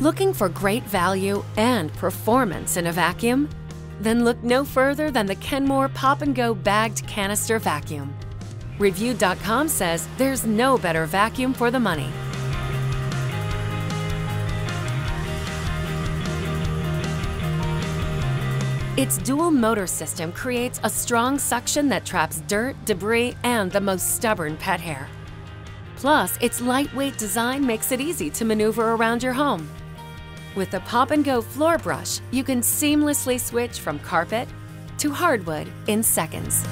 Looking for great value and performance in a vacuum? Then look no further than the Kenmore Pop-and-Go Bagged Canister Vacuum. Reviewed.com says there's no better vacuum for the money. Its dual motor system creates a strong suction that traps dirt, debris, and the most stubborn pet hair. Plus, its lightweight design makes it easy to maneuver around your home. With the Pop-and-Go floor brush, you can seamlessly switch from carpet to hardwood in seconds.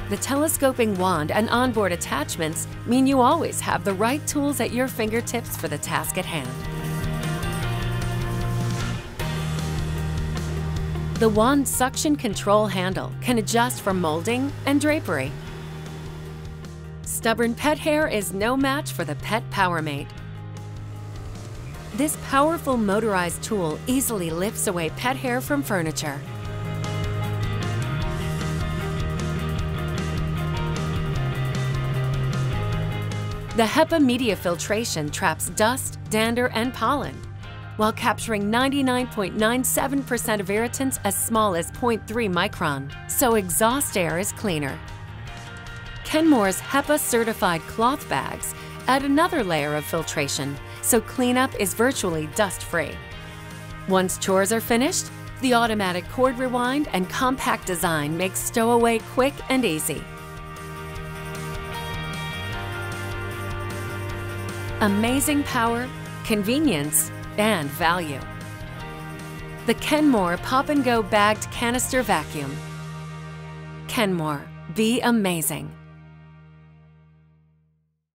The telescoping wand and onboard attachments mean you always have the right tools at your fingertips for the task at hand. The wand suction control handle can adjust for molding and drapery. Stubborn pet hair is no match for the Pet PowerMate. This powerful motorized tool easily lifts away pet hair from furniture. The HEPA media filtration traps dust, dander, and pollen, while capturing 99.97% of irritants as small as 0.3 micron, so exhaust air is cleaner. Kenmore's HEPA-certified cloth bags add another layer of filtration, so cleanup is virtually dust-free. Once chores are finished, the automatic cord rewind and compact design makes stowaway quick and easy. Amazing power, convenience, and value. The Kenmore Pop-and-Go Bagged Canister Vacuum. Kenmore, be amazing.